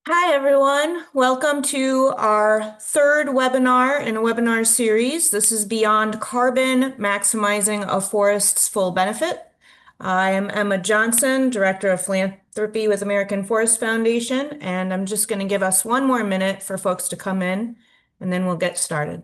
Hi, everyone. Welcome to our third webinar in a webinar series. This is Beyond Carbon, Maximizing a Forest's Full Benefit. I am Emma Johnson, Director of Philanthropy with American Forest Foundation, and I'm just going to give us one more minute for folks to come in, and then we'll get started.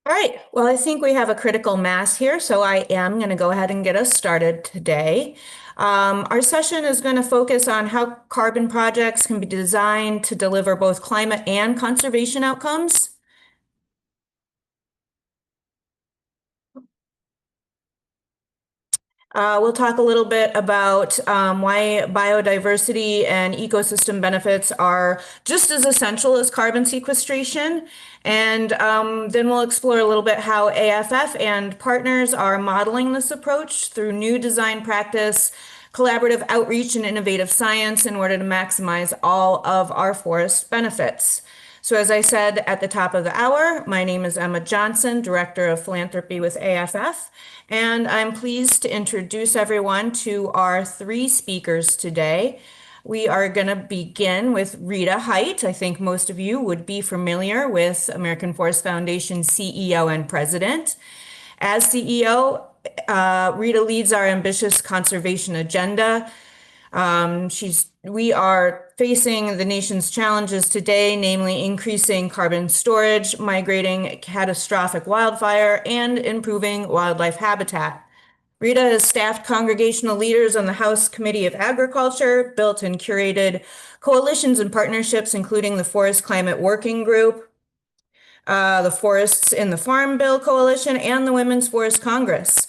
All right, well, I think we have a critical mass here, so I am going to go ahead and get us started today. Our session is going to focus on how carbon projects can be designed to deliver both climate and conservation outcomes. We'll talk a little bit about why biodiversity and ecosystem benefits are just as essential as carbon sequestration. And then we'll explore a little bit how AFF and partners are modeling this approach through new design practice, collaborative outreach, and innovative science in order to maximize all of our forest benefits. So as I said at the top of the hour, my name is Emma Johnson, Director of Philanthropy with AFF, and I'm pleased to introduce everyone to our three speakers today. We are going to begin with Rita Height. I think most of you would be familiar with American Forest Foundation CEO and President. As CEO, Rita leads our ambitious conservation agenda. We are facing the nation's challenges today, namely increasing carbon storage, migrating catastrophic wildfire, and improving wildlife habitat. Rita has staffed congregational leaders on the House Committee of Agriculture, built and curated coalitions and partnerships, including the Forest Climate Working Group, the Forests in the Farm Bill Coalition, and the Women's Forest Congress.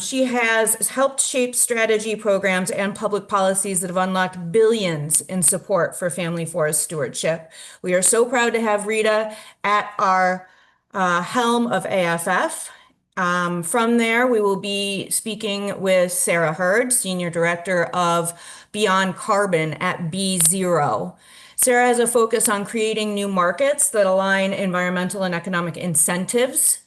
She has helped shape strategy programs and public policies that have unlocked billions in support for family forest stewardship. We are so proud to have Rita at our helm of AFF. From there, we will be speaking with Sarah Hurd, Senior Director of Beyond Carbon at B0. Sarah has a focus on creating new markets that align environmental and economic incentives.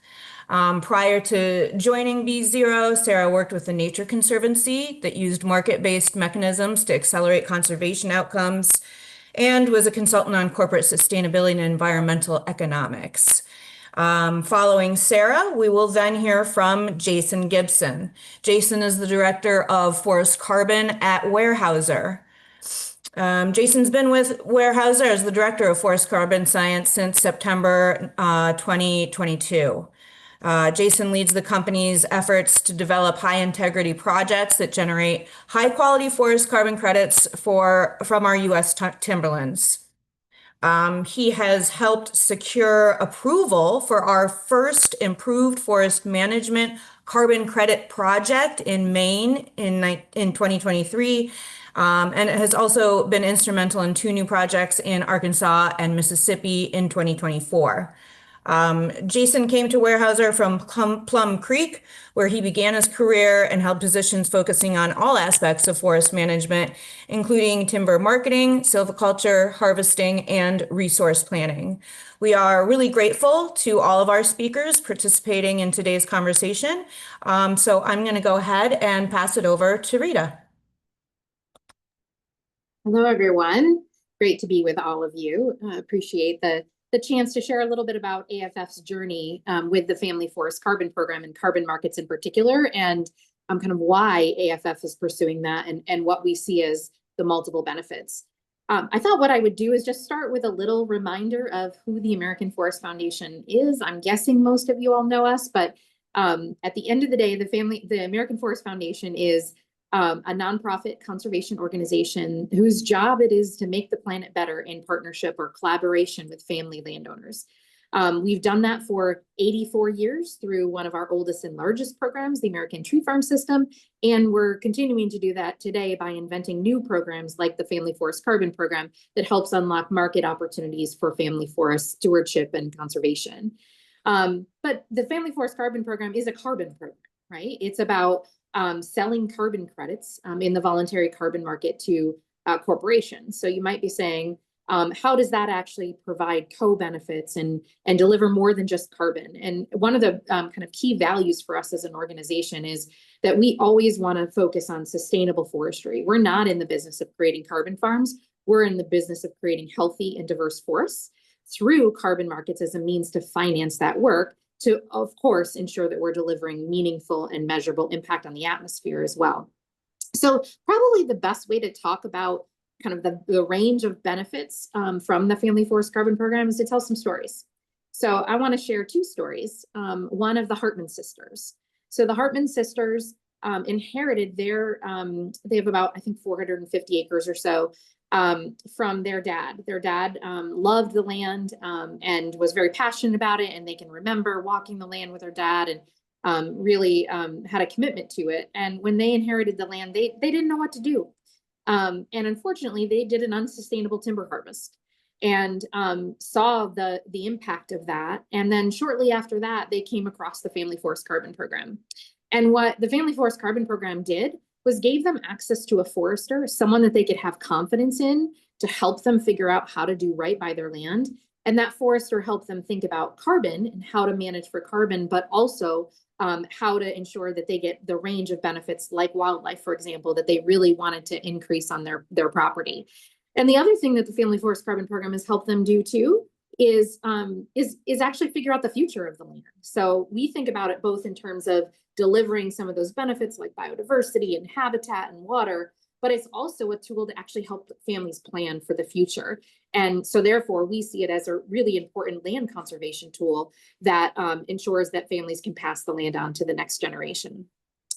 Prior to joining B0, Sarah worked with the Nature Conservancy that used market-based mechanisms to accelerate conservation outcomes and was a consultant on corporate sustainability and environmental economics. Following Sarah, we will then hear from Jason Gibson. Jason is the Director of Forest Carbon at Weyerhaeuser. Jason's been with Weyerhaeuser as the Director of Forest Carbon Science since September 2022. Jason leads the company's efforts to develop high-integrity projects that generate high-quality forest carbon credits from our U.S. timberlands. He has helped secure approval for our first improved forest management carbon credit project in Maine in 2023, and it has also been instrumental in two new projects in Arkansas and Mississippi in 2024. Jason came to Weyerhaeuser from Plum Creek, where he began his career and held positions focusing on all aspects of forest management, including timber marketing, silviculture, harvesting, and resource planning. We are really grateful to all of our speakers participating in today's conversation. So I'm going to go ahead and pass it over to Rita. Hello, everyone. Great to be with all of you. Appreciate the chance to share a little bit about AFF's journey with the Family Forest Carbon Program and carbon markets in particular, and kind of why AFF is pursuing that and what we see as the multiple benefits. I thought what I would do is just start with a little reminder of who the American Forest Foundation is. I'm guessing most of you all know us, but at the end of the day, the American Forest Foundation is a nonprofit conservation organization whose job it is to make the planet better in partnership or collaboration with family landowners. We've done that for 84 years through one of our oldest and largest programs, the American Tree Farm System. And we're continuing to do that today by inventing new programs like the Family Forest Carbon Program that helps unlock market opportunities for family forest stewardship and conservation. But the Family Forest Carbon Program is a carbon program, right? It's about selling carbon credits in the voluntary carbon market to corporations. So you might be saying, how does that actually provide co-benefits and deliver more than just carbon? And one of the kind of key values for us as an organization is that we always want to focus on sustainable forestry. We're not in the business of creating carbon farms. We're in the business of creating healthy and diverse forests through carbon markets as a means to finance that work, to, of course, ensure that we're delivering meaningful and measurable impact on the atmosphere as well. So probably the best way to talk about kind of the range of benefits from the Family Forest Carbon Program is to tell some stories. So I want to share two stories. One of the Hartman sisters. So the Hartman sisters inherited their, they have about, I think, 450 acres or so from their dad. Their dad loved the land and was very passionate about it. And they can remember walking the land with their dad and really had a commitment to it. And when they inherited the land, they didn't know what to do. And unfortunately, they did an unsustainable timber harvest and saw the impact of that. And then shortly after that, they came across the Family Forest Carbon Program. And what the Family Forest Carbon Program did was gave them access to a forester, someone that they could have confidence in to help them figure out how to do right by their land. And that forester helped them think about carbon and how to manage for carbon, but also how to ensure that they get the range of benefits like wildlife, for example, that they really wanted to increase on their property. And the other thing that the Family Forest Carbon Program has helped them do too is actually figure out the future of the land. So we think about it both in terms of delivering some of those benefits like biodiversity and habitat and water, but it's also a tool to actually help families plan for the future. And so therefore we see it as a really important land conservation tool that ensures that families can pass the land on to the next generation.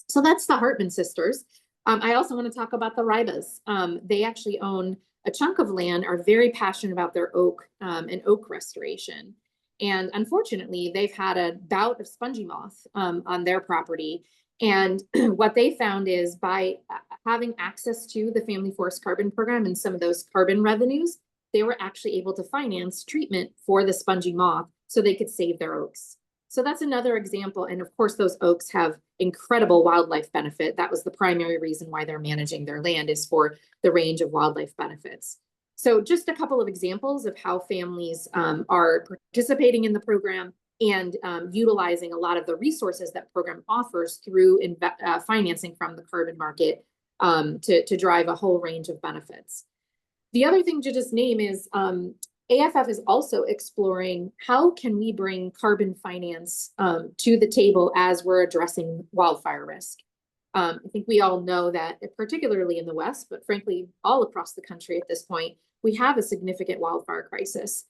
So that's the Hartman sisters. I also want to talk about the Ribas. They actually own a chunk of land, are very passionate about their oak and oak restoration. And unfortunately, they've had a bout of spongy moth on their property. And what they found is by having access to the Family Forest Carbon Program and some of those carbon revenues, they were actually able to finance treatment for the spongy moth so they could save their oaks. So that's another example. And of course, those oaks have incredible wildlife benefit. That was the primary reason why they're managing their land, is for the range of wildlife benefits. So just a couple of examples of how families are participating in the program and utilizing a lot of the resources that program offers through financing from the carbon market to drive a whole range of benefits. The other thing to just name is AFF is also exploring how can we bring carbon finance to the table as we're addressing wildfire risk. I think we all know that, particularly in the West, but frankly, all across the country at this point, we have a significant wildfire crisis.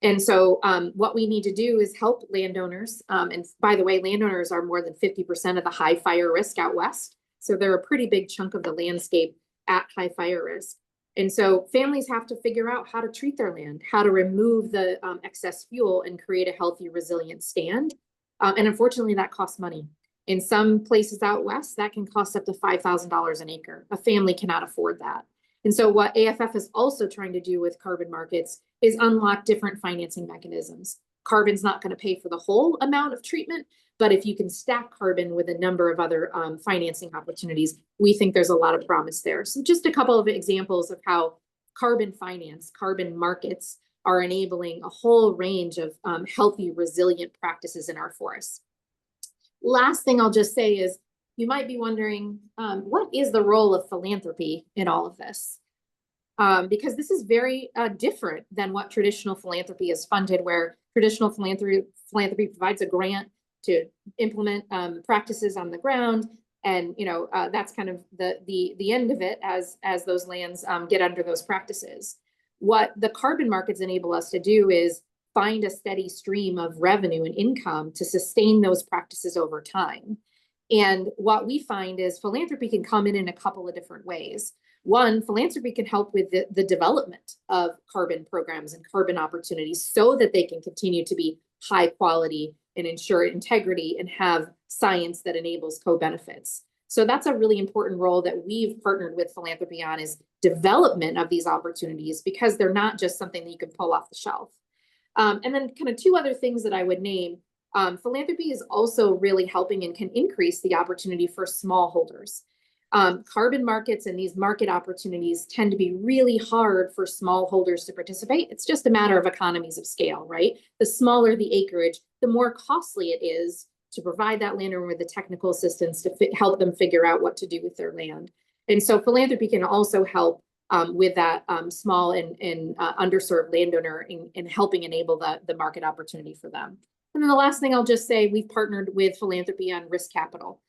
And so what we need to do is help landowners. And by the way, landowners are more than 50% of the high fire risk out West. So they're a pretty big chunk of the landscape at high fire risk. And so families have to figure out how to treat their land, how to remove the excess fuel and create a healthy, resilient stand. And unfortunately, that costs money. In some places out West, that can cost up to $5,000 an acre. A family cannot afford that. And so what AFF is also trying to do with carbon markets is unlock different financing mechanisms. Carbon's not going to pay for the whole amount of treatment, but if you can stack carbon with a number of other financing opportunities, we think there's a lot of promise there. So just a couple of examples of how carbon finance, carbon markets are enabling a whole range of healthy, resilient practices in our forests. Last thing I'll just say is, you might be wondering, what is the role of philanthropy in all of this? Because this is very different than what traditional philanthropy is funded, where traditional philanthropy provides a grant to implement practices on the ground. And that's kind of the end of it as those lands get under those practices. What the carbon markets enable us to do is find a steady stream of revenue and income to sustain those practices over time. And what we find is philanthropy can come in a couple of different ways. One, philanthropy can help with the development of carbon programs and carbon opportunities so that they can continue to be high quality and ensure integrity and have science that enables co-benefits. So that's a really important role that we've partnered with philanthropy on, is development of these opportunities, because they're not just something that you can pull off the shelf. And then kind of two other things that I would name. Philanthropy is also really helping and can increase the opportunity for smallholders. Carbon markets and these market opportunities tend to be really hard for smallholders to participate. It's just a matter of economies of scale, right? The smaller the acreage, the more costly it is to provide that landowner with the technical assistance to help them figure out what to do with their land. And so philanthropy can also help with that small and underserved landowner in helping enable the market opportunity for them. And then the last thing I'll just say, we've partnered with philanthropy on risk capital.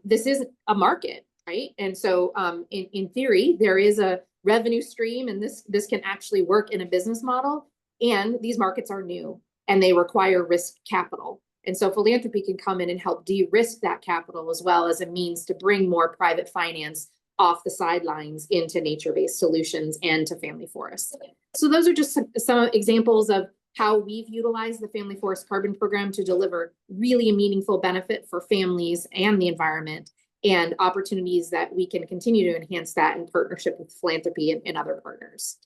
This is a market, right? And so in theory, there is a revenue stream, and this can actually work in a business model. And these markets are new and they require risk capital. And so philanthropy can come in and help de-risk that capital, as well as a means to bring more private finance off the sidelines into nature-based solutions and to family forests. So those are just some examples of how we've utilized the Family Forest Carbon Program to deliver really a meaningful benefit for families and the environment, and opportunities that we can continue to enhance that in partnership with philanthropy and other partners.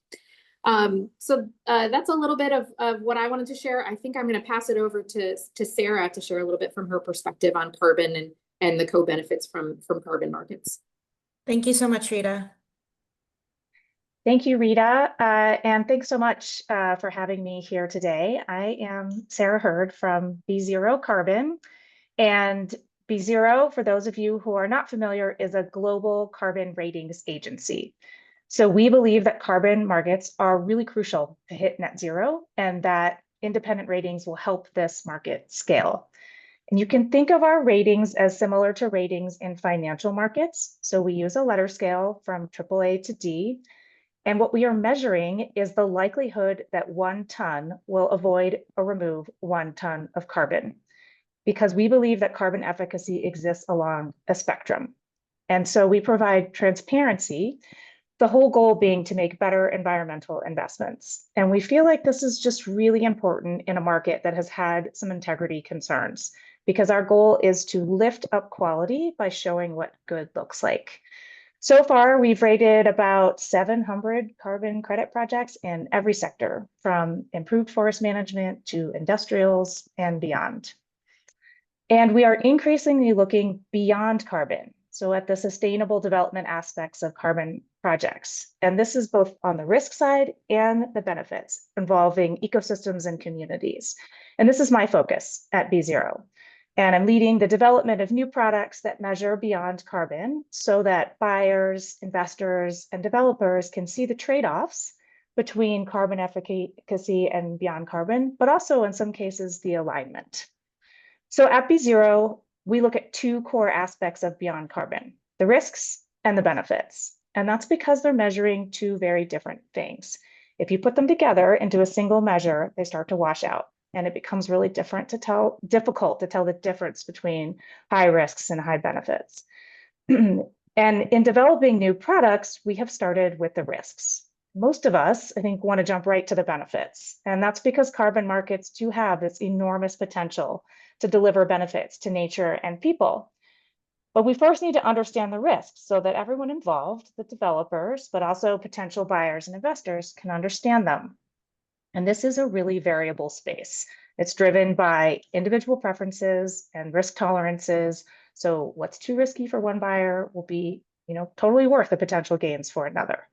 So that's a little bit of what I wanted to share. I think I'm going to pass it over to Sarah to share a little bit from her perspective on carbon and the co-benefits from carbon markets. Thank you so much, Rita. Thank you, Rita, and thanks so much for having me here today. I am Sarah Hurd from B0 Carbon, and B0, for those of you who are not familiar, is a global carbon ratings agency. So we believe that carbon markets are really crucial to hit net zero, and that independent ratings will help this market scale. And you can think of our ratings as similar to ratings in financial markets. So we use a letter scale from AAA to D. And what we are measuring is the likelihood that 1 ton will avoid or remove 1 ton of carbon, because we believe that carbon efficacy exists along a spectrum. And so we provide transparency, the whole goal being to make better environmental investments. And we feel like this is just really important in a market that has had some integrity concerns, because our goal is to lift up quality by showing what good looks like. So far, we've rated about 700 carbon credit projects in every sector, from improved forest management to industrials and beyond. And we are increasingly looking beyond carbon, so at the sustainable development aspects of carbon projects. And this is both on the risk side and the benefits, involving ecosystems and communities. And this is my focus at B0. And I'm leading the development of new products that measure beyond carbon, so that buyers, investors, and developers can see the trade-offs between carbon efficacy and beyond carbon, but also in some cases, the alignment. So at B0, we look at 2 core aspects of beyond carbon: the risks and the benefits. And that's because they're measuring 2 very different things. If you put them together into a single measure, they start to wash out. And it becomes really difficult to tell the difference between high risks and high benefits. And in developing new products, we have started with the risks. Most of us, I think, want to jump right to the benefits. And that's because carbon markets do have this enormous potential to deliver benefits to nature and people. But we first need to understand the risks so that everyone involved, the developers, but also potential buyers and investors, can understand them. And this is a really variable space. It's driven by individual preferences and risk tolerances. So what's too risky for one buyer will be, totally worth the potential gains for another.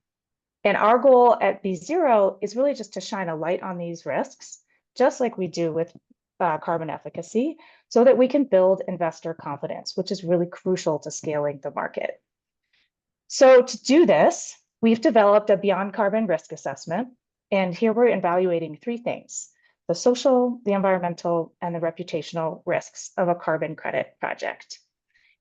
And our goal at B0 is really just to shine a light on these risks, just like we do with carbon efficacy, so that we can build investor confidence, which is really crucial to scaling the market. So to do this, we've developed a beyond carbon risk assessment. And here we're evaluating 3 things: the social, the environmental, and the reputational risks of a carbon credit project.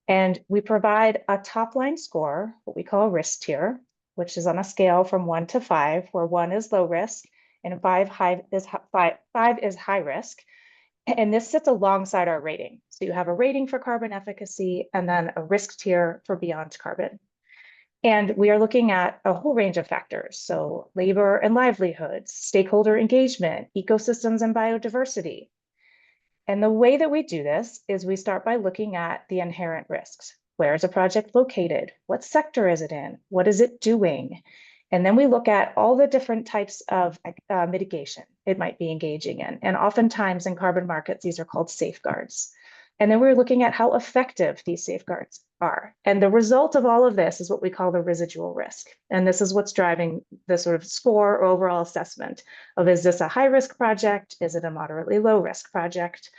And we provide a top line score, what we call a risk tier, which is on a scale from 1 to 5, where 1 is low risk and 5 is high risk. And this sits alongside our rating. So you have a rating for carbon efficacy and then a risk tier for beyond carbon. And we are looking at a whole range of factors. So labor and livelihoods, stakeholder engagement, ecosystems and biodiversity. And the way that we do this is we start by looking at the inherent risks. Where is a project located? What sector is it in? What is it doing? And then we look at all the different types of mitigation it might be engaging in. And oftentimes in carbon markets, these are called safeguards. And then we're looking at how effective these safeguards are. And the result of all of this is what we call the residual risk. And this is what's driving the sort of score or overall assessment of, is this a high risk project? Is it a moderately low risk project,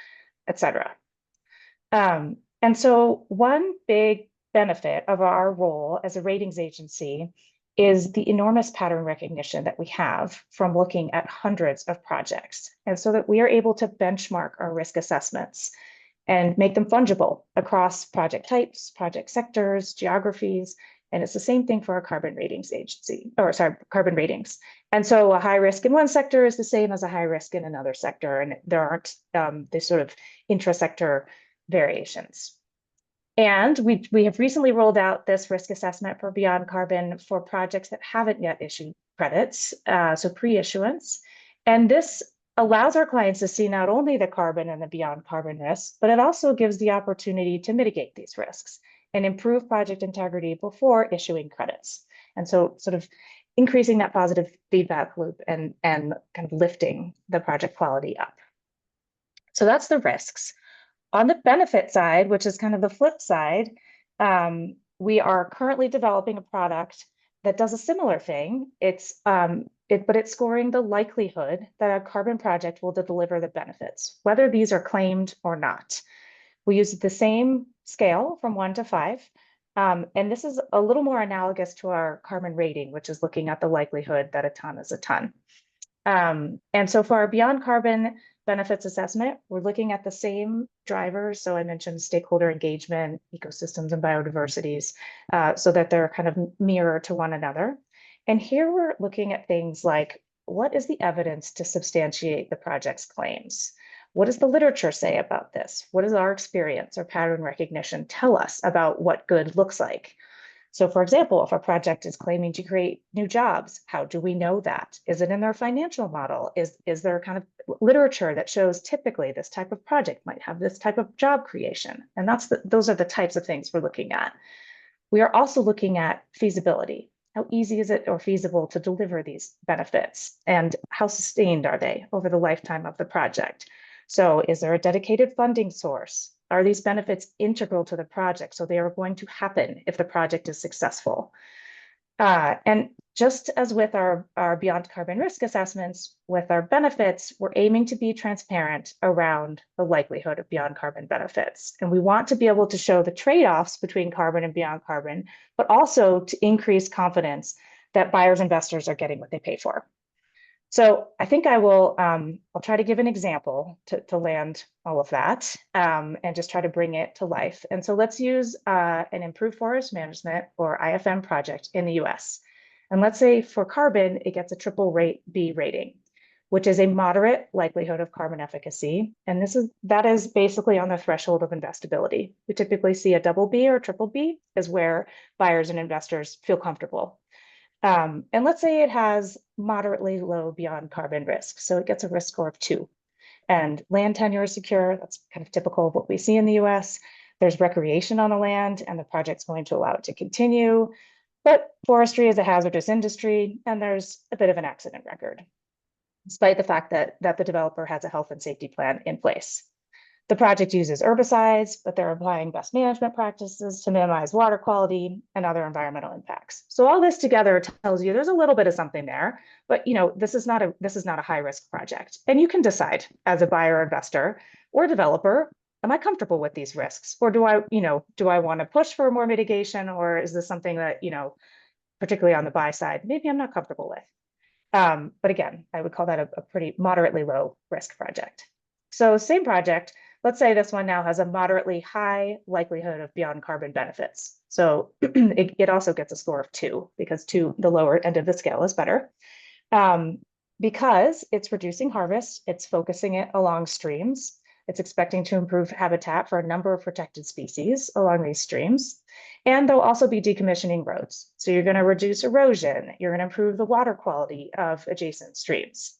et cetera. And so one big benefit of our role as a ratings agency is the enormous pattern recognition that we have from looking at hundreds of projects. And so that we are able to benchmark our risk assessments and make them fungible across project types, project sectors, geographies. And it's the same thing for our carbon ratings agency, or sorry, carbon ratings. And so a high risk in one sector is the same as a high risk in another sector. And there aren't these sort of intra-sector variations. And we have recently rolled out this risk assessment for Beyond Carbon for projects that haven't yet issued credits, so pre-issuance. And this allows our clients to see not only the carbon and the Beyond Carbon risks, but it also gives the opportunity to mitigate these risks and improve project integrity before issuing credits. And so sort of increasing that positive feedback loop and kind of lifting the project quality up. So that's the risks. On the benefit side, which is kind of the flip side, we are currently developing a product that does a similar thing. But it's scoring the likelihood that a carbon project will deliver the benefits, whether these are claimed or not. We use the same scale from 1 to 5. And this is a little more analogous to our carbon rating, which is looking at the likelihood that a ton is a ton. And so for our Beyond Carbon benefits assessment, we're looking at the same drivers. So I mentioned stakeholder engagement, ecosystems, and biodiversities, so that they're kind of mirror to one another. And here we're looking at things like, what is the evidence to substantiate the project's claims? What does the literature say about this? What does our experience or pattern recognition tell us about what good looks like? So for example, if a project is claiming to create new jobs, how do we know that? Is it in their financial model? Is there kind of literature that shows typically this type of project might have this type of job creation? And those are the types of things we're looking at. We are also looking at feasibility. How easy is it or feasible to deliver these benefits? And how sustained are they over the lifetime of the project? So is there a dedicated funding source? Are these benefits integral to the project? So they are going to happen if the project is successful. And just as with our Beyond Carbon risk assessments, with our benefits, we're aiming to be transparent around the likelihood of Beyond Carbon benefits. And we want to be able to show the trade-offs between carbon and Beyond Carbon, but also to increase confidence that buyers and investors are getting what they pay for. So I think I'll try to give an example to land all of that, and just try to bring it to life. And so let's use an improved forest management or IFM project in the US. And let's say for carbon, it gets a B rating, which is a moderate likelihood of carbon efficacy. And that is basically on the threshold of investability. We typically see a BB or BBB is where buyers and investors feel comfortable. And let's say it has moderately low Beyond Carbon risk. So it gets a risk score of 2. And land tenure is secure. That's kind of typical of what we see in the US. There's recreation on the land, and the project's going to allow it to continue. But forestry is a hazardous industry, and there's a bit of an accident record, despite the fact that the developer has a health and safety plan in place. The project uses herbicides, but they're applying best management practices to minimize water quality and other environmental impacts. So all this together tells you there's a little bit of something there, but this is not a high risk project. And you can decide as a buyer, investor, or developer, am I comfortable with these risks? Or do I want to push for more mitigation? Or is this something that, particularly on the buy side, maybe I'm not comfortable with? But again, I would call that a pretty moderately low risk project. So same project. Let's say this one now has a moderately high likelihood of Beyond Carbon benefits. So it also gets a score of 2, because 2, the lower end of the scale, is better. Because it's reducing harvest, it's focusing it along streams. It's expecting to improve habitat for a number of protected species along these streams. And they'll also be decommissioning roads. So you're going to reduce erosion. You're going to improve the water quality of adjacent streams.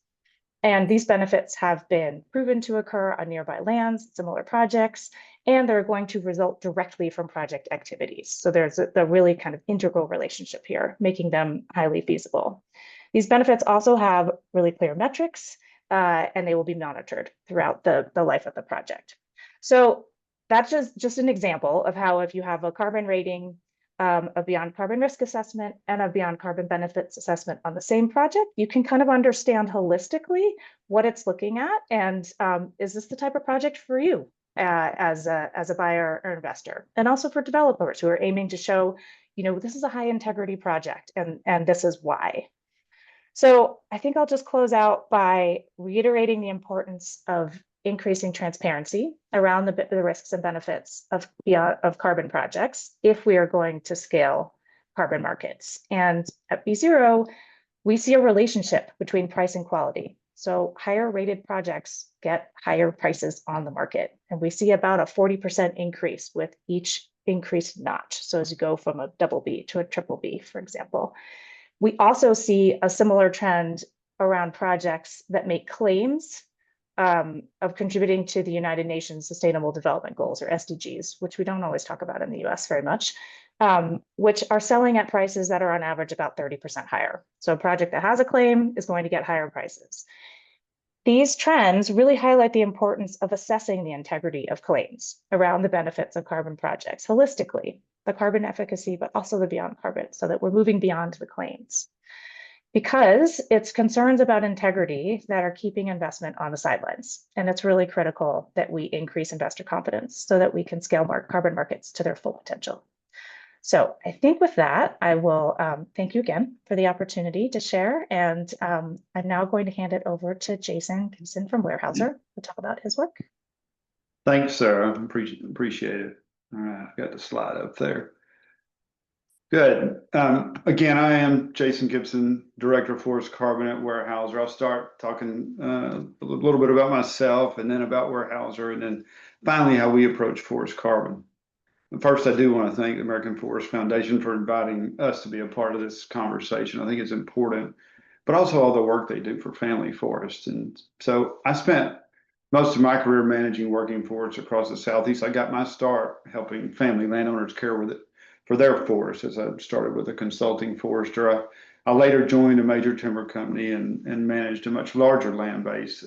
And these benefits have been proven to occur on nearby lands, similar projects, and they're going to result directly from project activities. So there's a really kind of integral relationship here, making them highly feasible. These benefits also have really clear metrics, and they will be monitored throughout the life of the project. So that's just an example of how if you have a carbon rating, a beyond carbon risk assessment and a beyond carbon benefits assessment on the same project, you can kind of understand holistically what it's looking at. And is this the type of project for you as a buyer or investor? And also for developers who are aiming to show, this is a high integrity project and this is why. So I think I'll just close out by reiterating the importance of increasing transparency around the risks and benefits of carbon projects if we are going to scale carbon markets. And at B0, we see a relationship between price and quality. So higher rated projects get higher prices on the market. And we see about a 40% increase with each increased notch. So as you go from a double B to a triple B, for example. We also see a similar trend around projects that make claims of contributing to the United Nations Sustainable Development Goals, or SDGs, which we don't always talk about in the US very much, which are selling at prices that are on average about 30% higher. So a project that has a claim is going to get higher prices. These trends really highlight the importance of assessing the integrity of claims around the benefits of carbon projects holistically, the carbon efficacy, but also the beyond carbon, so that we're moving beyond the claims. Because it's concerns about integrity that are keeping investment on the sidelines. And it's really critical that we increase investor confidence so that we can scale carbon markets to their full potential. So I think with that, I will thank you again for the opportunity to share. And I'm now going to hand it over to Jason Gibson from Weyerhaeuser to talk about his work. Thanks, Sarah. Appreciate it. All right, I've got the slide up there. Good. Again, I am Jason Gibson, Director of Forest Carbon at Weyerhaeuser. I'll start talking a little bit about myself and then about Weyerhaeuser and then finally how we approach forest carbon. First, I do want to thank the American Forest Foundation for inviting us to be a part of this conversation. I think it's important, but also all the work they do for family forests. And so I spent most of my career managing working forests across the Southeast. I got my start helping family landowners care for their forests as I started with a consulting forester. I later joined a major timber company and managed a much larger land base.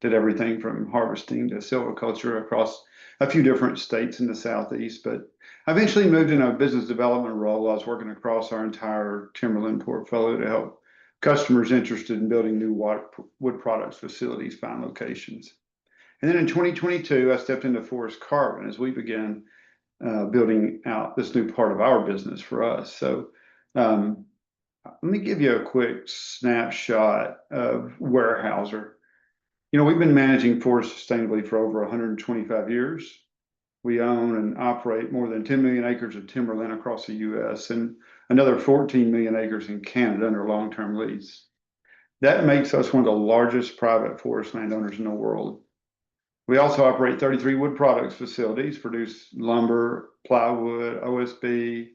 Did everything from harvesting to silviculture across a few different states in the Southeast, but I eventually moved in a business development role. I was working across our entire timberland portfolio to help customers interested in building new wood products facilities find locations. And then in 2022, I stepped into forest carbon as we began building out this new part of our business for us. So let me give you a quick snapshot of Weyerhaeuser. We've been managing forests sustainably for over 125 years. We own and operate more than 10 million acres of timberland across the US and another 14 million acres in Canada under long-term lease. That makes us one of the largest private forest landowners in the world. We also operate 33 wood products facilities, produce lumber, plywood, OSB,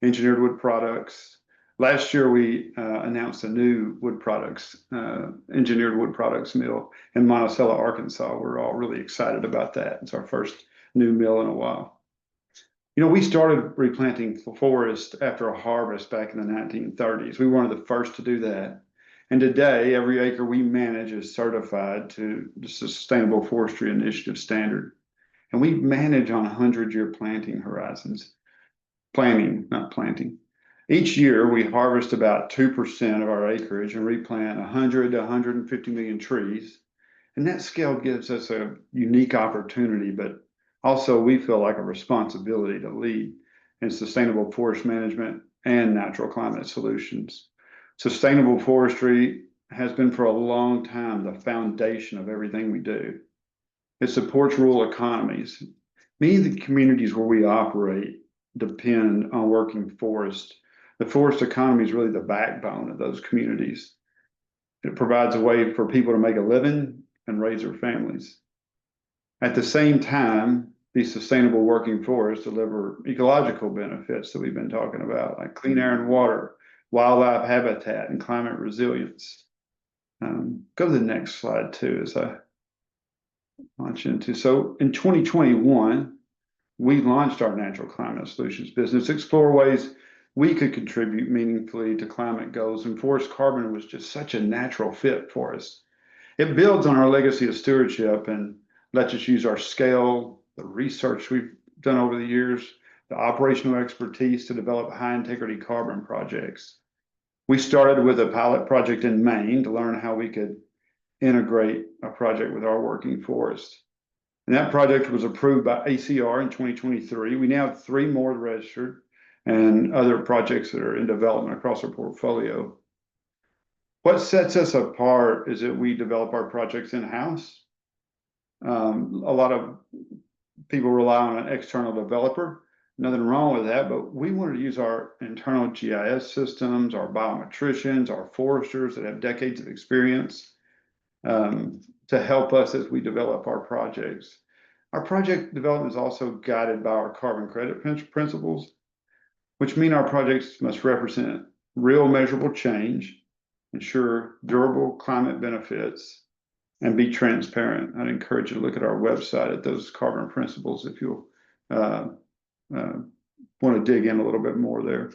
engineered wood products. Last year, we announced a new engineered wood products mill in Monticello, Arkansas. We're all really excited about that. It's our first new mill in a while. We started replanting forest after a harvest back in the 1930s. We were one of the first to do that. And today, every acre we manage is certified to the Sustainable Forestry Initiative standard. And we manage on 100-year planting horizons. Planting, not planting. Each year, we harvest about 2% of our acreage and replant 100 to 150 million trees. And that scale gives us a unique opportunity, but also we feel like a responsibility to lead in sustainable forest management and natural climate solutions. Sustainable forestry has been for a long time the foundation of everything we do. It supports rural economies. Many of the communities where we operate depend on working forest. The forest economy is really the backbone of those communities. It provides a way for people to make a living and raise their families. At the same time, these sustainable working forests deliver ecological benefits that we've been talking about, like clean air and water, wildlife habitat, and climate resilience. Go to the next slide too, as I launch into. So in 2021, we launched our natural climate solutions business, explore ways we could contribute meaningfully to climate goals, and forest carbon was just such a natural fit for us. It builds on our legacy of stewardship and lets us use our scale, the research we've done over the years, the operational expertise to develop high integrity carbon projects. We started with a pilot project in Maine to learn how we could integrate a project with our working forest. And that project was approved by ACR in 2023. We now have 3 more registered and other projects that are in development across our portfolio. What sets us apart is that we develop our projects in-house. A lot of people rely on an external developer. Nothing wrong with that, but we wanted to use our internal GIS systems, our biometricians, our foresters that have decades of experience to help us as we develop our projects. Our project development is also guided by our carbon credit principles, which mean our projects must represent real measurable change, ensure durable climate benefits, and be transparent. I'd encourage you to look at our website at those carbon principles if you'll want to dig in a little bit more there.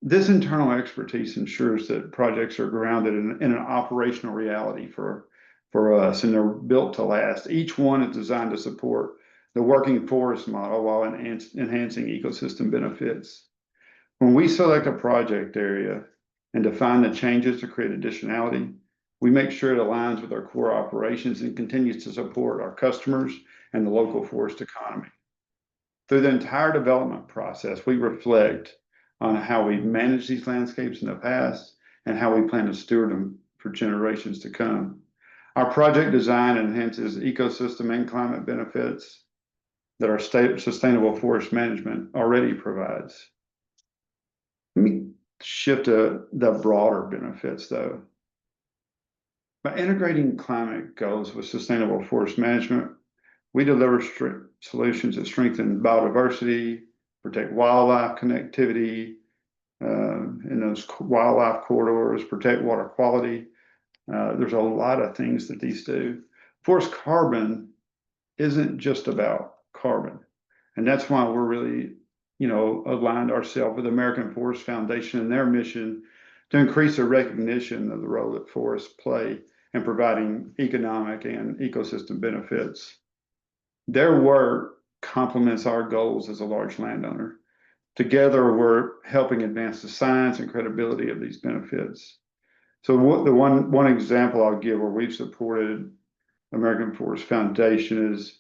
This internal expertise ensures that projects are grounded in an operational reality for us, and they're built to last. Each one is designed to support the working forest model while enhancing ecosystem benefits. When we select a project area and define the changes to create additionality, we make sure it aligns with our core operations and continues to support our customers and the local forest economy. Through the entire development process, we reflect on how we've managed these landscapes in the past and how we plan to steward them for generations to come. Our project design enhances ecosystem and climate benefits that our sustainable forest management already provides. Let me shift to the broader benefits though. By integrating climate goals with sustainable forest management, we deliver solutions that strengthen biodiversity, protect wildlife connectivity in those wildlife corridors, protect water quality. There's a lot of things that these do. Forest carbon isn't just about carbon. And that's why we're really, aligned ourselves with the American Forest Foundation and their mission to increase the recognition of the role that forests play in providing economic and ecosystem benefits. Their work complements our goals as a large landowner. Together, we're helping advance the science and credibility of these benefits. So the one example I'll give where we've supported American Forest Foundation is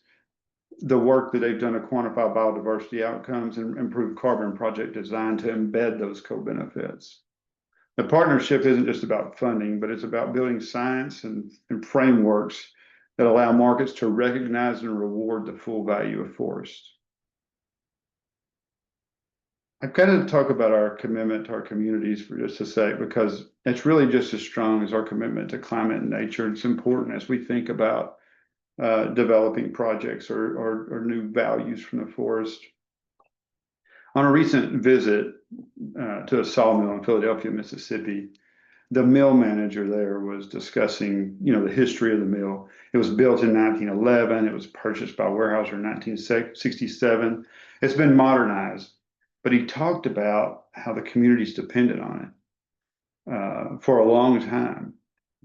the work that they've done to quantify biodiversity outcomes and improve carbon project design to embed those co-benefits. The partnership isn't just about funding, but it's about building science and frameworks that allow markets to recognize and reward the full value of forest. I've got to talk about our commitment to our communities for just a sec, because it's really just as strong as our commitment to climate and nature. It's important as we think about developing projects or new values from the forest. On a recent visit to a sawmill in Philadelphia, Mississippi, the mill manager there was discussing, the history of the mill. It was built in 1911. It was purchased by Weyerhaeuser in 1967. It's been modernized, but he talked about how the community's dependent on it for a long time.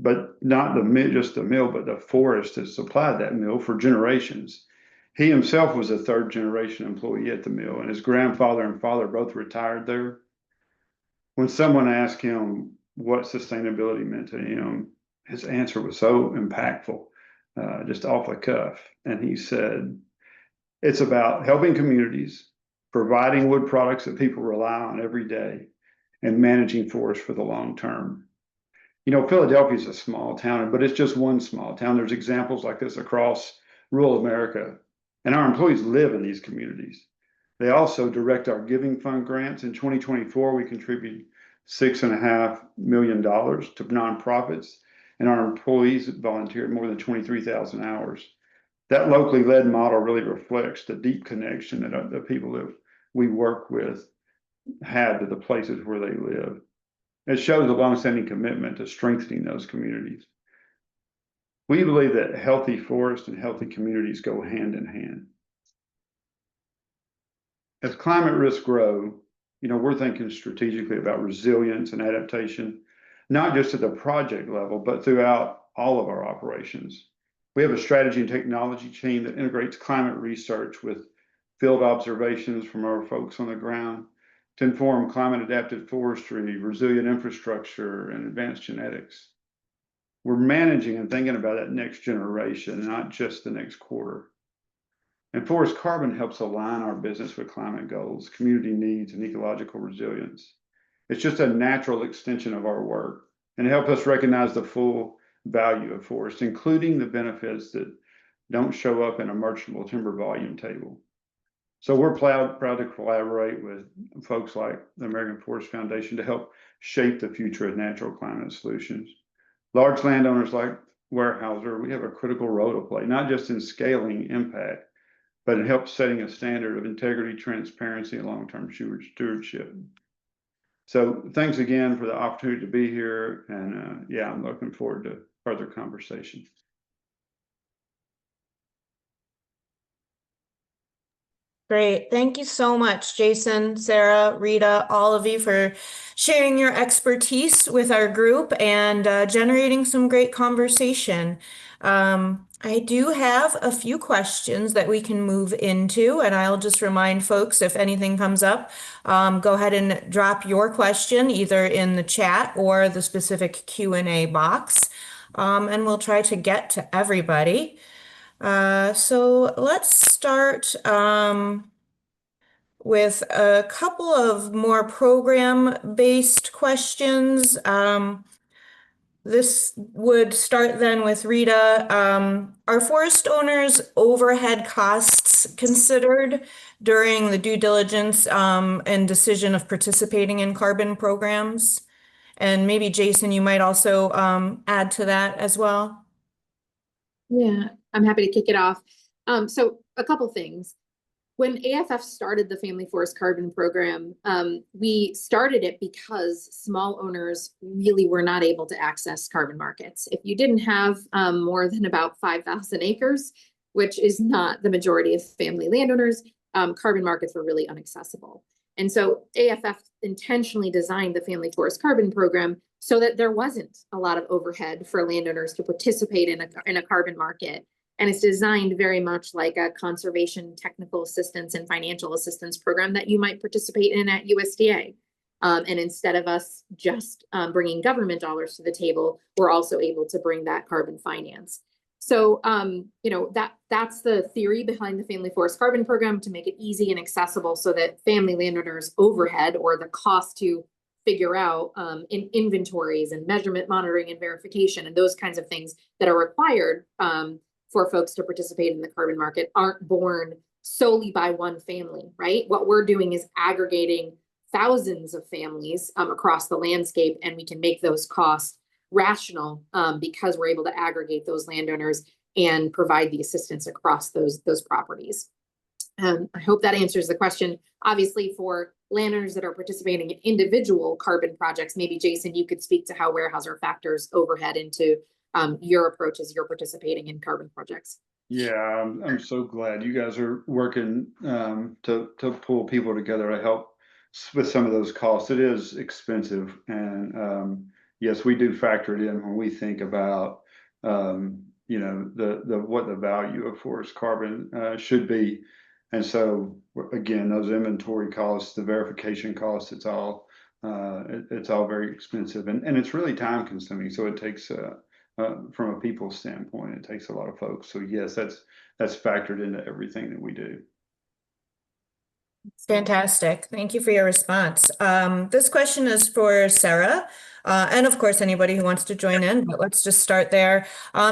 But not just the mill, but the forest has supplied that mill for generations. He himself was a 3rd generation employee at the mill, and his grandfather and father both retired there. When someone asked him what sustainability meant to him, his answer was so impactful, just off the cuff. And he said, it's about helping communities, providing wood products that people rely on every day, and managing forests for the long term. Philadelphia is a small town, but it's just one small town. There's examples like this across rural America, and our employees live in these communities. They also direct our Giving Fund grants. In 2024, we contributed $6.5 million to nonprofits, and our employees volunteered more than 23,000 hours. That locally led model really reflects the deep connection that the people that we work with had to the places where they live. It shows a longstanding commitment to strengthening those communities. We believe that healthy forests and healthy communities go hand in hand. As climate risks grow, we're thinking strategically about resilience and adaptation, not just at the project level, but throughout all of our operations. We have a strategy and technology team that integrates climate research with field observations from our folks on the ground to inform climate adapted forestry, resilient infrastructure, and advanced genetics. We're managing and thinking about that next generation, not just the next quarter. And forest carbon helps align our business with climate goals, community needs, and ecological resilience. It's just a natural extension of our work and help us recognize the full value of forests, including the benefits that don't show up in a merchantable timber volume table. So we're proud to collaborate with folks like the American Forest Foundation to help shape the future of natural climate solutions. Large landowners like Weyerhaeuser, we have a critical role to play, not just in scaling impact, but it helps setting a standard of integrity, transparency, and long-term stewardship. So thanks again for the opportunity to be here. And yeah, I'm looking forward to further conversation. Great. Thank you so much, Jason, Sarah, Rita, all of you for sharing your expertise with our group and generating some great conversation. I do have a few questions that we can move into, and I'll just remind folks if anything comes up, go ahead and drop your question either in the chat or the specific Q&A box, and we'll try to get to everybody. So let's start with a couple of more program-based questions. This would start then with Rita. Are forest owners' overhead costs considered during the due diligence and decision of participating in carbon programs? And maybe Jason, you might also add to that as well. Yeah, I'm happy to kick it off. So a couple things. When AFF started the Family Forest Carbon Program, we started it because small owners really were not able to access carbon markets. If you didn't have more than about 5,000 acres, which is not the majority of family landowners, carbon markets were really inaccessible. And so AFF intentionally designed the Family Forest Carbon Program so that there wasn't a lot of overhead for landowners to participate in a carbon market. And it's designed very much like a conservation technical assistance and financial assistance program that you might participate in at USDA. And instead of us just bringing government dollars to the table, we're also able to bring that carbon finance. So, that's the theory behind the Family Forest Carbon Program, to make it easy and accessible so that family landowners' overhead, or the cost to figure out in inventories and measurement, monitoring, and verification, and those kinds of things that are required for folks to participate in the carbon market, aren't borne solely by one family, right? What we're doing is aggregating thousands of families across the landscape, and we can make those costs rational because we're able to aggregate those landowners and provide the assistance across those properties. I hope that answers the question. Obviously, for landowners that are participating in individual carbon projects, maybe Jason, you could speak to how Weyerhaeuser factors overhead into your approach as you're participating in carbon projects. Yeah, I'm so glad you guys are working to pull people together to help with some of those costs. It is expensive, and yes, we do factor it in when we think about what the value of forest carbon should be. And so again, those inventory costs, the verification costs, it's all very expensive, and it's really time consuming. So it takes from a people standpoint, it takes a lot of folks. So yes, that's factored into everything that we do. Fantastic. Thank you for your response. This question is for Sarah, and of course, anybody who wants to join in, but let's just start there.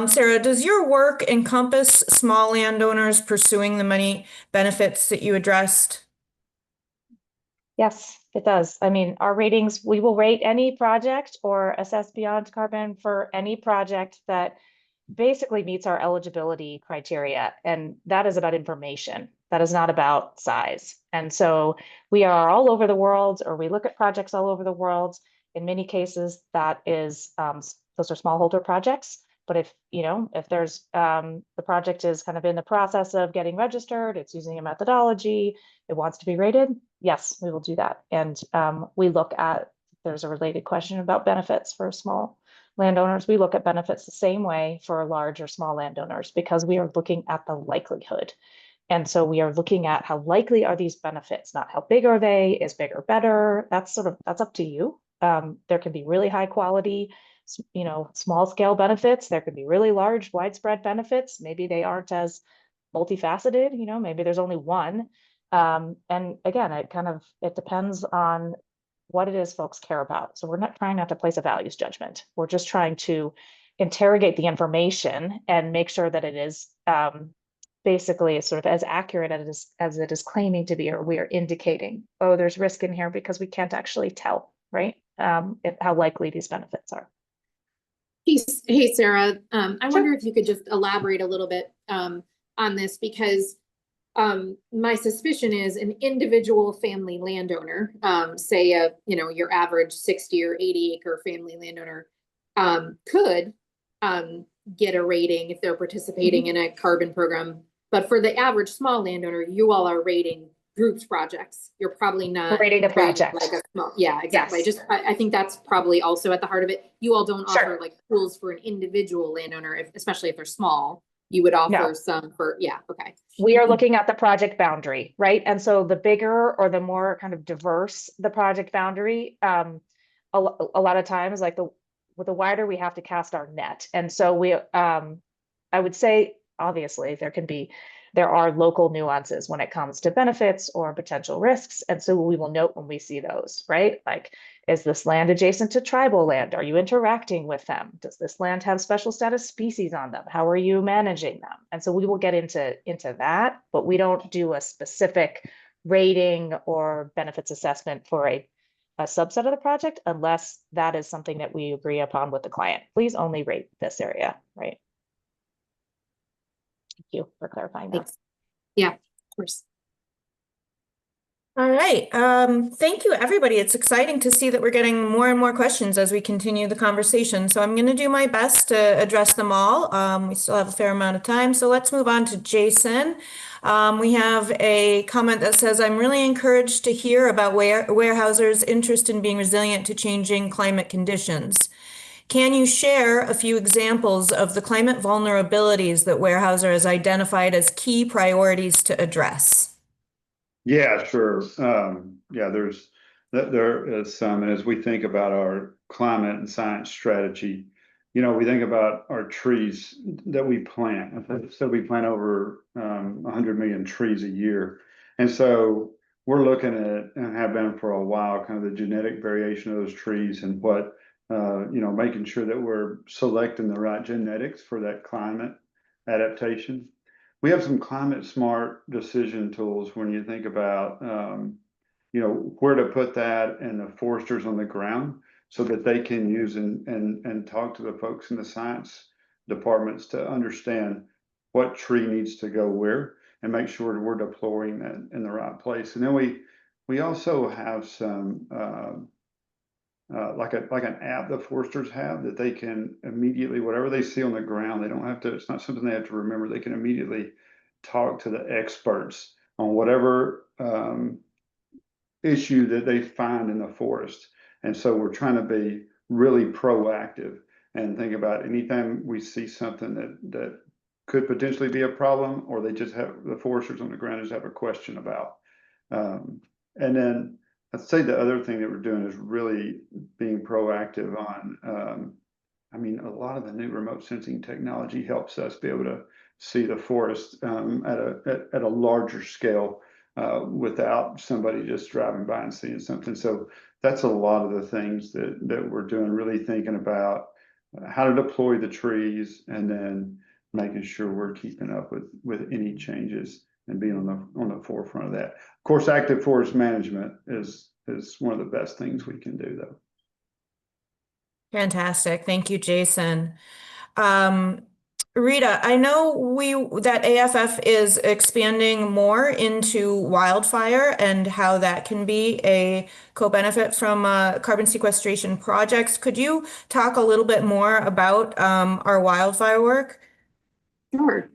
Sarah, does your work encompass small landowners pursuing the many benefits that you addressed? Yes, it does. I mean, our ratings, we will rate any project or assess beyond carbon for any project that basically meets our eligibility criteria. And that is about information. That is not about size. And so we are all over the world, or we look at projects all over the world. In many cases, that is those are smallholder projects. But if there's the project is kind of in the process of getting registered, it's using a methodology, it wants to be rated, yes, we will do that. And we look at, there's a related question about benefits for small landowners. We look at benefits the same way for large or small landowners because we are looking at the likelihood. And so we are looking at how likely are these benefits, not how big are they, is bigger better? That's up to you. There can be really high quality, small scale benefits. There could be really large, widespread benefits. Maybe they aren't as multifaceted, maybe there's only one. And again, it depends on what it is folks care about. So we're not trying not to place a values judgment. We're just trying to interrogate the information and make sure that it is basically sort of as accurate as it is claiming to be, or we are indicating, oh, there's risk in here because we can't actually tell, right? How likely these benefits are. Hey, Sarah, I Sure. wonder if you could just elaborate a little bit on this, because my suspicion is an individual family landowner, say your average 60 or 80 acre family landowner, could get a rating if they're participating in a carbon program. But for the average small landowner, you all are rating groups projects. You're probably not Rating a project. like a small, yeah, exactly. Yes. I think that's probably also at the heart of it. You all don't Sure. offer like tools for an individual landowner, especially if they're small. You would offer No. some for, yeah, okay. We are looking at the project boundary, right? And so the bigger or the more kind of diverse the project boundary, a lot of times, like with the wider we have to cast our net. And so I would say, obviously, there are local nuances when it comes to benefits or potential risks. And so we will note when we see those, right? Like, is this land adjacent to tribal land? Are you interacting with them? Does this land have special status species on them? How are you managing them? And so we will get into that, but we don't do a specific rating or benefits assessment for a subset of the project unless that is something that we agree upon with the client. Please only rate this area, right? Thank you for clarifying that. Thanks. Yeah, of course. All right. Thank you, everybody. It's exciting to see that we're getting more and more questions as we continue the conversation. So I'm going to do my best to address them all. We still have a fair amount of time. So let's move on to Jason. We have a comment that says, I'm really encouraged to hear about Weyerhaeuser's interest in being resilient to changing climate conditions. Can you share a few examples of the climate vulnerabilities that Weyerhaeuser has identified as key priorities to address? Yeah, sure. Yeah, there is some, and as we think about our climate and science strategy, we think about our trees that we plant. So we plant over 100 million trees a year. And so we're looking at, and have been for a while, kind of the genetic variation of those trees and what, making sure that we're selecting the right genetics for that climate adaptation. We have some climate smart decision tools when you think about, where to put that and the foresters on the ground so that they can use and talk to the folks in the science departments to understand what tree needs to go where and make sure we're deploying that in the right place. And then we also have some, like an app the foresters have that they can immediately, whatever they see on the ground, they don't have to, it's not something they have to remember. They can immediately talk to the experts on whatever issue that they find in the forest. And so we're trying to be really proactive and think about anytime we see something that could potentially be a problem, or they just have the foresters on the ground just have a question about. And then I'd say the other thing that we're doing is really being proactive on, a lot of the new remote sensing technology helps us be able to see the forest at a larger scale without somebody just driving by and seeing something. So that's a lot of the things that we're doing, really thinking about how to deploy the trees and then making sure we're keeping up with any changes and being on the forefront of that. Of course, active forest management is one of the best things we can do, though. Fantastic. Thank you, Jason. Rita, I know that AFF is expanding more into wildfire and how that can be a co-benefit from carbon sequestration projects. Could you talk a little bit more about our wildfire work? Sure.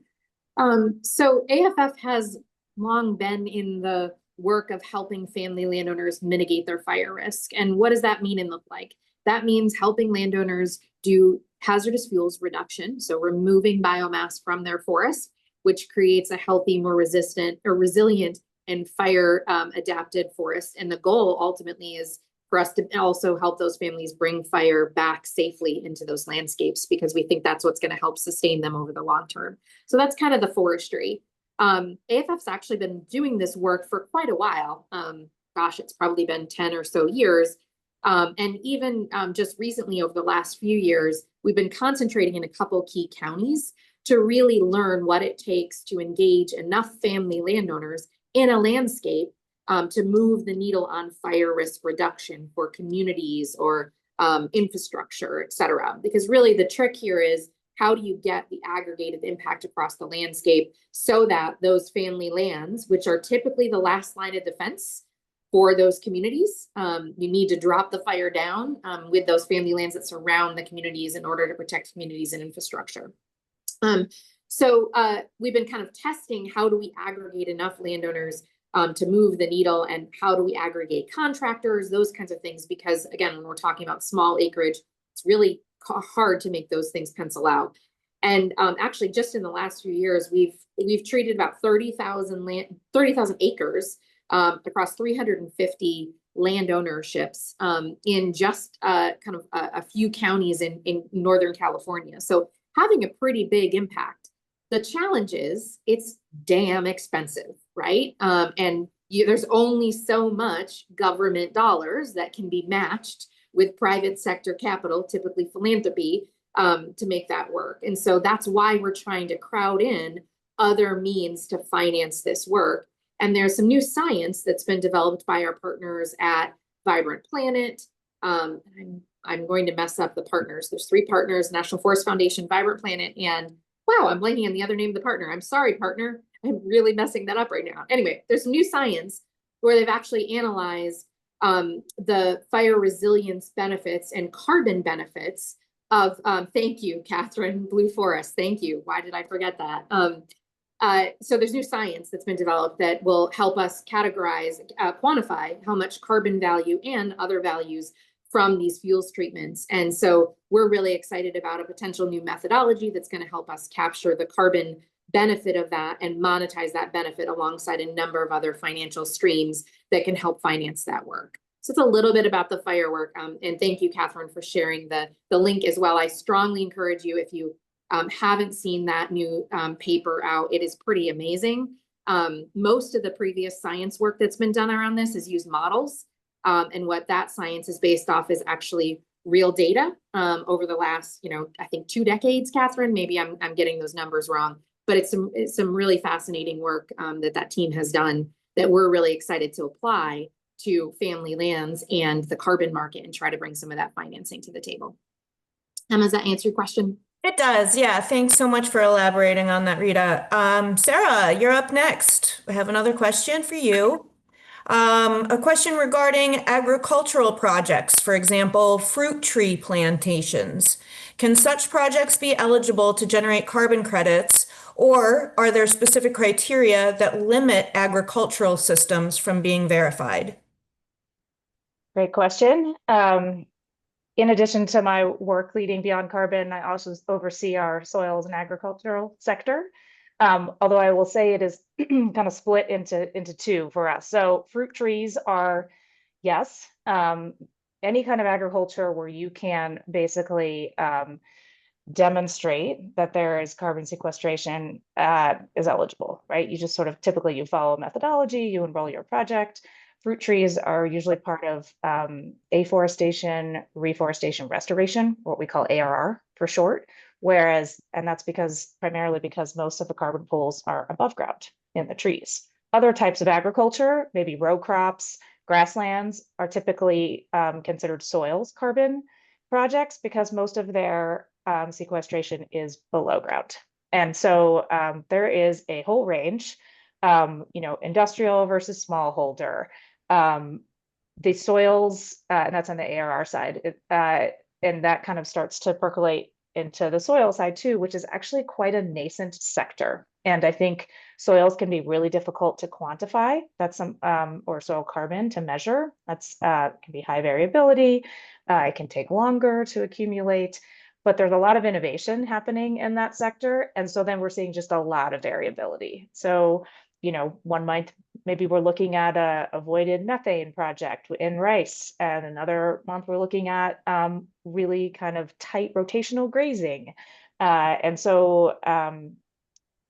So AFF has long been in the work of helping family landowners mitigate their fire risk. And what does that mean and look like? That means helping landowners do hazardous fuels reduction, so removing biomass from their forest, which creates a healthy, more resistant or resilient and fire adapted forest. And the goal ultimately is for us to also help those families bring fire back safely into those landscapes, because we think that's what's going to help sustain them over the long term. So that's kind of the forestry. AFF's actually been doing this work for quite a while. Gosh, it's probably been 10 or so years. And even just recently, over the last few years, we've been concentrating in a couple key counties to really learn what it takes to engage enough family landowners in a landscape to move the needle on fire risk reduction for communities or infrastructure, et cetera. Because really the trick here is, how do you get the aggregated impact across the landscape so that those family lands, which are typically the last line of defense for those communities, you need to drop the fire down with those family lands that surround the communities in order to protect communities and infrastructure. So we've been kind of testing, how do we aggregate enough landowners to move the needle, and how do we aggregate contractors, those kinds of things, because again, when we're talking about small acreage, it's really hard to make those things pencil out. And actually, just in the last few years, we've treated about 30,000 acres across 350 land ownerships in just kind of a few counties in Northern California. So having a pretty big impact. The challenge is it's damn expensive, right? And there's only so much government dollars that can be matched with private sector capital, typically philanthropy, to make that work. And so that's why we're trying to crowd in other means to finance this work. And there's some new science that's been developed by our partners at Vibrant Planet. I'm going to mess up the partners. There's 3 partners: National Forest Foundation, Vibrant Planet, and wow, I'm blanking on the other name of the partner. I'm sorry, partner. I'm really messing that up right now. Anyway, there's some new science where they've actually analyzed the fire resilience benefits and carbon benefits of, thank you, Catherine, Blue Forest, thank you. Why did I forget that? So there's new science that's been developed that will help us categorize, quantify how much carbon value and other values from these fuels treatments. And so we're really excited about a potential new methodology that's going to help us capture the carbon benefit of that and monetize that benefit alongside a number of other financial streams that can help finance that work. So it's a little bit about the firework. And thank you, Catherine, for sharing the link as well. I strongly encourage you, if you haven't seen that new paper out, it is pretty amazing. Most of the previous science work that's been done around this is use models. And what that science is based off is actually real data over the last, I think 2 decades, Catherine. Maybe I'm getting those numbers wrong, but it's some really fascinating work that team has done that we're really excited to apply to family lands and the carbon market and try to bring some of that financing to the table. Does that answer your question? It does, yeah. Thanks so much for elaborating on that, Rita. Sarah, you're up next. I have another question for you. A question regarding agricultural projects, for example, fruit tree plantations. Can such projects be eligible to generate carbon credits, or are there specific criteria that limit agricultural systems from being verified? Great question. In addition to my work leading Beyond Carbon, I also oversee our soils and agricultural sector. Although I will say it is kind of split into 2 for us. So fruit trees are, yes, any kind of agriculture where you can basically demonstrate that there is carbon sequestration is eligible, right? You just sort of typically you follow a methodology, you enroll your project. Fruit trees are usually part of afforestation, reforestation, restoration, what we call ARR for short. And that's primarily because most of the carbon pools are above ground in the trees. Other types of agriculture, maybe row crops, grasslands, are typically considered soils carbon projects because most of their sequestration is below ground. And so there is a whole range, industrial versus smallholder, the soils, and that's on the ARR side, and that kind of starts to percolate into the soil side too, which is actually quite a nascent sector. And I think soils can be really difficult to quantify. That's some, or soil carbon to measure. That's can be high variability. It can take longer to accumulate, but there's a lot of innovation happening in that sector. And so then we're seeing just a lot of variability. So, one month, maybe we're looking at a avoided methane project in rice, and another month we're looking at really kind of tight rotational grazing. And so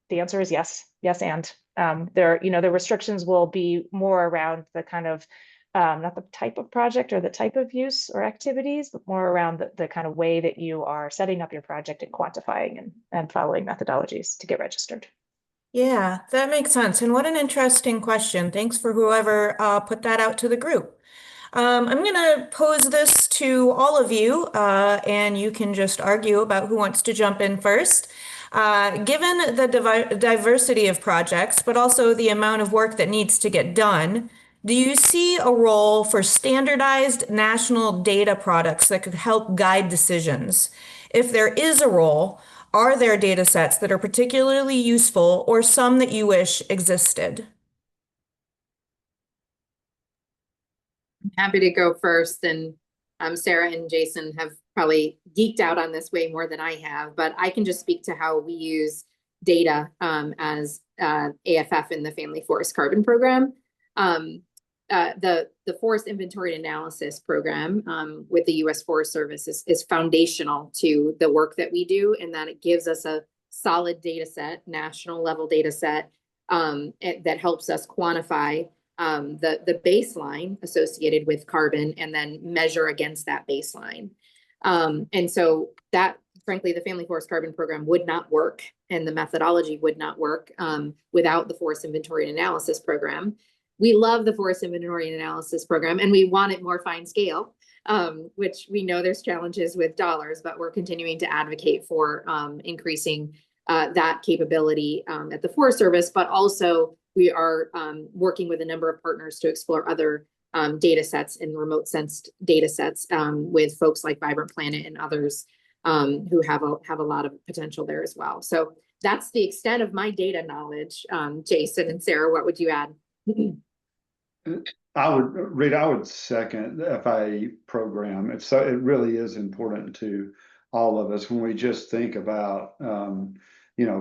the answer is yes, and the restrictions will be more around the kind of not the type of project or the type of use or activities, but more around the kind of way that you are setting up your project and quantifying and following methodologies to get registered. Yeah, that makes sense. And what an interesting question. Thanks for whoever put that out to the group. I'm going to pose this to all of you, and you can just argue about who wants to jump in first. Given the diversity of projects, but also the amount of work that needs to get done, do you see a role for standardized national data products that could help guide decisions? If there is a role, are there data sets that are particularly useful or some that you wish existed? Happy to go first. And Sarah and Jason have probably geeked out on this way more than I have, but I can just speak to how we use data as AFF in the Family Forest Carbon Program. The Forest Inventory and Analysis Program with the U.S. Forest Service is foundational to the work that we do, and that it gives us a solid data set, national level data set that helps us quantify the baseline associated with carbon and then measure against that baseline. And so that, frankly, the Family Forest Carbon Program would not work, and the methodology would not work without the Forest Inventory and Analysis Program. We love the Forest Inventory and Analysis Program, and we want it more fine scale, which we know there's challenges with dollars, but we're continuing to advocate for increasing that capability at the Forest Service. But also we are working with a number of partners to explore other data sets and remote sensed data sets with folks like Vibrant Planet and others who have a lot of potential there as well. So that's the extent of my data knowledge. Jason and Sarah, what would you add? I would second the FIA program. It really is important to all of us when we just think about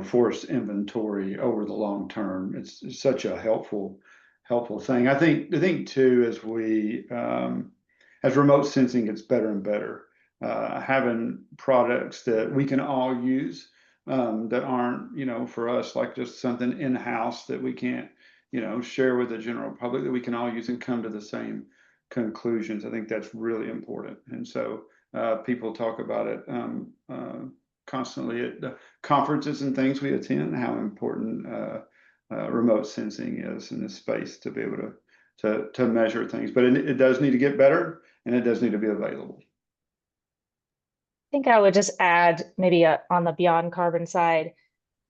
forest inventory over the long term. It's such a helpful thing. I think too, as remote sensing gets better and better, having products that we can all use that aren't for us like just something in-house that we can't share with the general public, that we can all use and come to the same conclusions. I think that's really important. And so people talk about it constantly at the conferences and things we attend, how important remote sensing is in this space to be able to measure things. But it does need to get better, and it does need to be available. I think I would just add maybe on the beyond carbon side,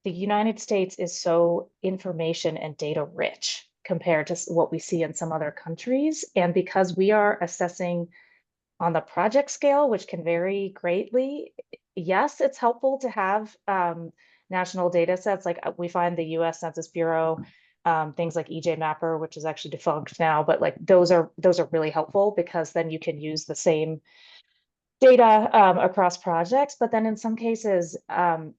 the United States is so information and data rich compared to what we see in some other countries. And because we are assessing on the project scale, which can vary greatly, yes, it's helpful to have national data sets. Like we find the US Census Bureau, things like EJ Mapper, which is actually defunct now, but like those are really helpful because then you can use the same data across projects. But then in some cases,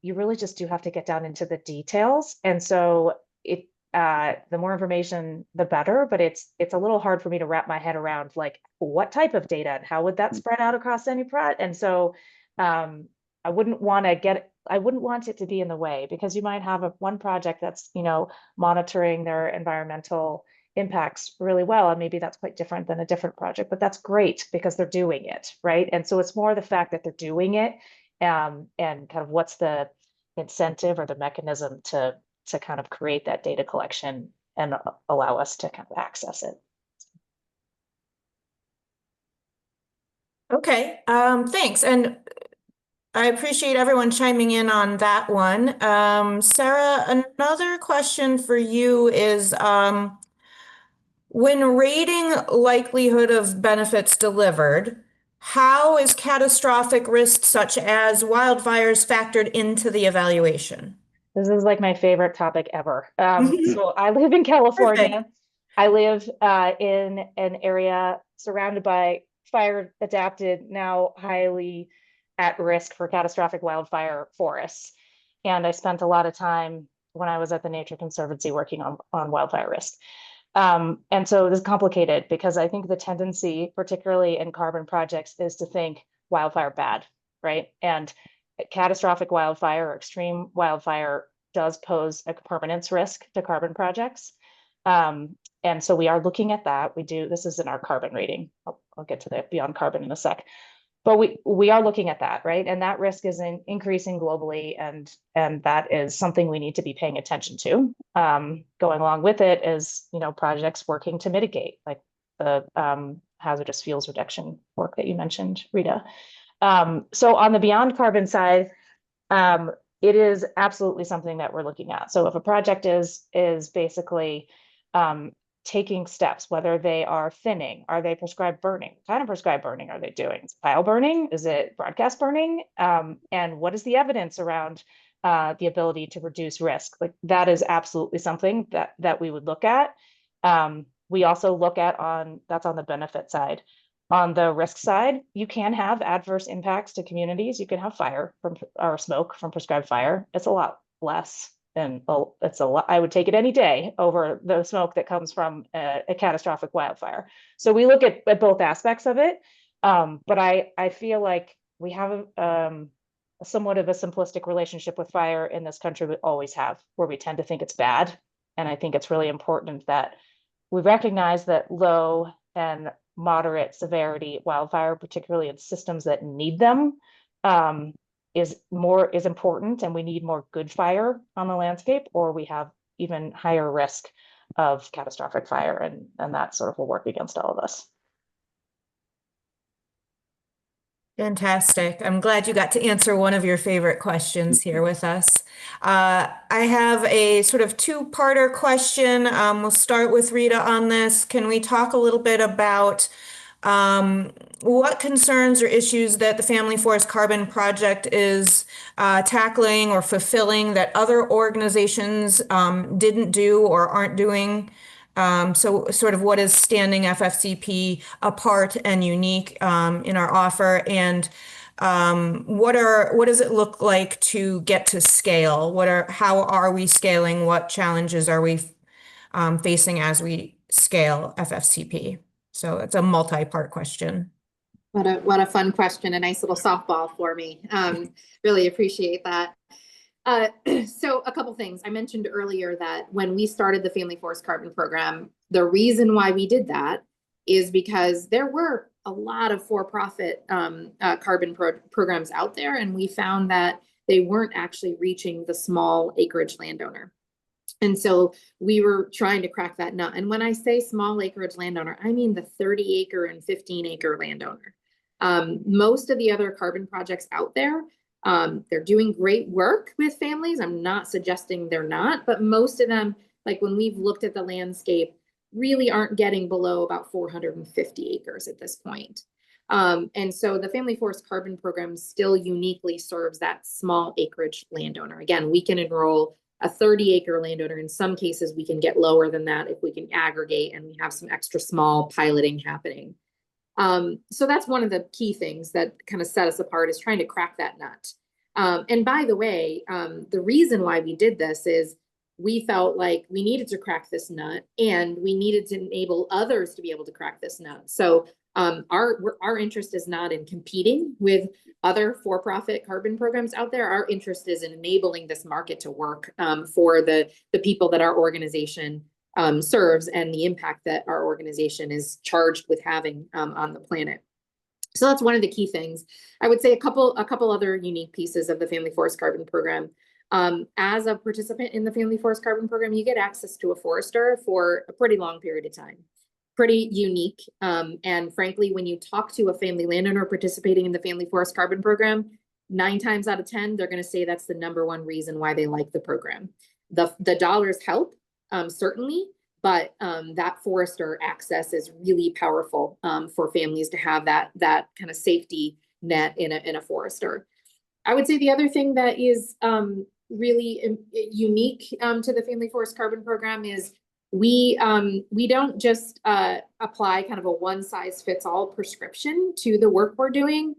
you really just do have to get down into the details. And so the more information, the better, but it's a little hard for me to wrap my head around like what type of data and how would that spread out across any project. And so I wouldn't want it to be in the way, because you might have one project that's, monitoring their environmental impacts really well, and maybe that's quite different than a different project, but that's great because they're doing it, right? And so it's more the fact that they're doing it, and kind of what's the incentive or the mechanism to kind of create that data collection and allow us to kind of access it. Okay, thanks. And I appreciate everyone chiming in on that one. Sarah, another question for you is, when rating likelihood of benefits delivered, how is catastrophic risk such as wildfires factored into the evaluation? This is like my favorite topic ever. So I live in California. Perfect. I live in an area surrounded by fire adapted, now highly at risk for catastrophic wildfire forests. And I spent a lot of time when I was at the Nature Conservancy working on wildfire risk. And so it is complicated because I think the tendency, particularly in carbon projects, is to think wildfire bad, right? And catastrophic wildfire or extreme wildfire does pose a permanence risk to carbon projects. And so we are looking at that. This is in our carbon rating. I'll get to the beyond carbon in a sec. But we are looking at that, right? And that risk is increasing globally, and that is something we need to be paying attention to. Going along with it is, projects working to mitigate, like the hazardous fuels reduction work that you mentioned, Rita. So on the beyond carbon side, it is absolutely something that we're looking at. So if a project is basically taking steps, whether they are thinning, are they prescribed burning? What kind of prescribed burning are they doing? Is it pile burning? Is it broadcast burning? And what is the evidence around the ability to reduce risk? Like that is absolutely something that we would look at. We also look at that's on the benefit side. On the risk side, you can have adverse impacts to communities. You can have fire or smoke from prescribed fire. It's a lot less. And it's a lot. I would take it any day over the smoke that comes from a catastrophic wildfire. So we look at both aspects of it. But I feel like we have somewhat of a simplistic relationship with fire in this country. We always have, where we tend to think it's bad. And I think it's really important that we recognize that low and moderate severity wildfire, particularly in systems that need them, is important, and we need more good fire on the landscape, or we have even higher risk of catastrophic fire, and that sort of will work against all of us. Fantastic. I'm glad you got to answer one of your favorite questions here with us. I have a sort of two-parter question. We'll start with Rita on this. Can we talk a little bit about what concerns or issues that the Family Forest Carbon Project is tackling or fulfilling that other organizations didn't do or aren't doing? So sort of what is standing FFCP apart and unique in our offer, and what does it look like to get to scale? How are we scaling? What challenges are we facing as we scale FFCP? So it's a multi-part question. What a fun question, a nice little softball for me. Really appreciate that. So a couple things. I mentioned earlier that when we started the Family Forest Carbon Program, the reason why we did that is because there were a lot of for-profit carbon programs out there, and we found that they weren't actually reaching the small acreage landowner. And so we were trying to crack that nut. And when I say small acreage landowner, I mean the 30 acre and 15 acre landowner. Most of the other carbon projects out there, they're doing great work with families. I'm not suggesting they're not, but most of them, like when we've looked at the landscape, really aren't getting below about 450 acres at this point. And so the Family Forest Carbon Program still uniquely serves that small acreage landowner. Again, we can enroll a 30 acre landowner. In some cases, we can get lower than that if we can aggregate and we have some extra small piloting happening. So that's one of the key things that kind of set us apart, is trying to crack that nut. And by the way, the reason why we did this is we felt like we needed to crack this nut, and we needed to enable others to be able to crack this nut. So our interest is not in competing with other for-profit carbon programs out there. Our interest is in enabling this market to work for the people that our organization serves, and the impact that our organization is charged with having on the planet. So that's one of the key things. I would say a couple other unique pieces of the Family Forest Carbon Program. As a participant in the Family Forest Carbon Program, you get access to a forester for a pretty long period of time. Pretty unique. And frankly, when you talk to a family landowner participating in the Family Forest Carbon Program, 9 times out of 10, they're going to say that's the #1 reason why they like the program. The dollars help, certainly, but that forester access is really powerful for families to have that kind of safety net in a forester. I would say the other thing that is really unique to the Family Forest Carbon Program is we don't just apply kind of a one-size-fits-all prescription to the work we're doing.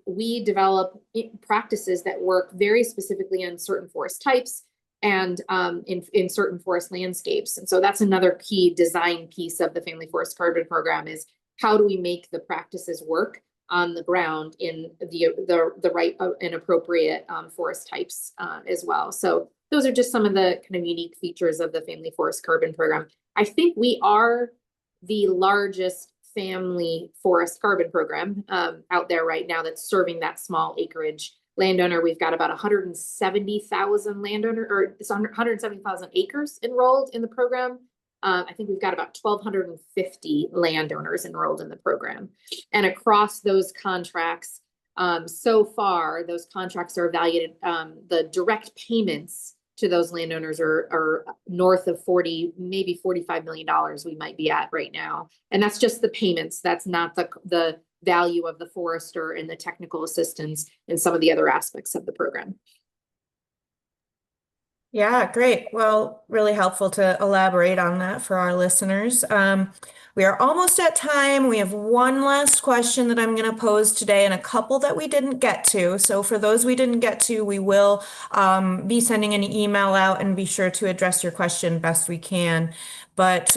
We develop practices that work very specifically on certain forest types and in certain forest landscapes. And so that's another key design piece of the Family Forest Carbon Program is how do we make the practices work on the ground in the right and appropriate forest types as well. So those are just some of the kind of unique features of the Family Forest Carbon Program. I think we are the largest family forest carbon program out there right now that's serving that small acreage landowner. We've got about 170,000 landowner, or it's 170,000 acres enrolled in the program. I think we've got about 1,250 landowners enrolled in the program. And across those contracts, so far, those contracts are valued, the direct payments to those landowners are north of 40, maybe $45 million we might be at right now. And that's just the payments. That's not the value of the forester and the technical assistance and some of the other aspects of the program. Yeah, great. Well, really helpful to elaborate on that for our listeners. We are almost at time. We have one last question that I'm going to pose today and a couple that we didn't get to. So for those we didn't get to, we will be sending an email out and be sure to address your question best we can. But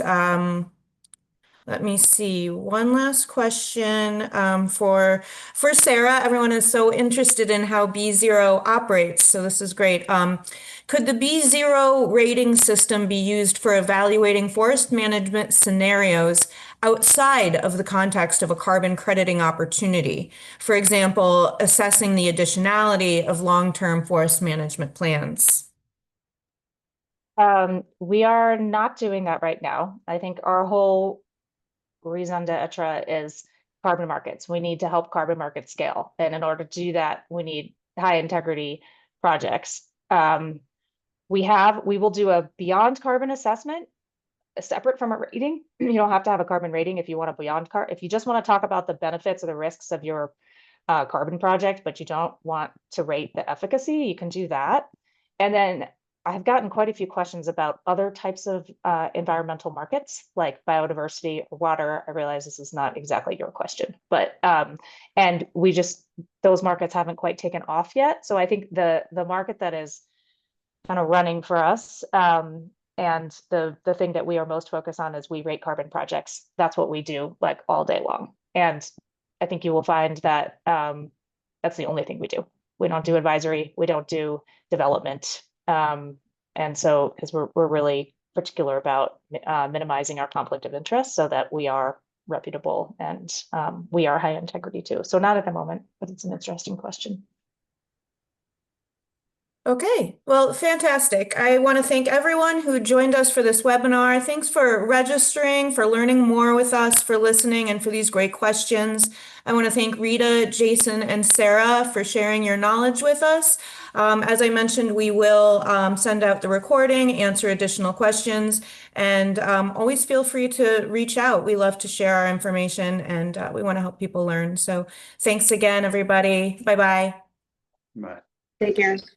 let me see. One last question for Sarah. Everyone is so interested in how B0 operates, so this is great. Could the B0 rating system be used for evaluating forest management scenarios outside of the context of a carbon crediting opportunity? For example, assessing the additionality of long-term forest management plans. We are not doing that right now. I think our whole raison d'etre is carbon markets. We need to help carbon markets scale. And in order to do that, we need high integrity projects. We will do a beyond carbon assessment separate from a rating. You don't have to have a carbon rating if you want a beyond if you just want to talk about the benefits or the risks of your carbon project, but you don't want to rate the efficacy, you can do that. And then I've gotten quite a few questions about other types of environmental markets like biodiversity or water. I realize this is not exactly your question, but and those markets haven't quite taken off yet. So I think the market that is kind of running for us and the thing that we are most focused on is we rate carbon projects. That's what we do like all day long. And I think you will find that that's the only thing we do. We don't do advisory. We don't do development. And so, because we're really particular about minimizing our conflict of interest so that we are reputable and we are high integrity too. So not at the moment, but it's an interesting question. Okay, well, fantastic. I want to thank everyone who joined us for this webinar. Thanks for registering, for learning more with us, for listening, and for these great questions. I want to thank Rita, Jason, and Sarah for sharing your knowledge with us. As I mentioned, we will send out the recording, answer additional questions, and always feel free to reach out. We love to share our information, and we want to help people learn. So thanks again, everybody. Bye-bye. Bye. Take care.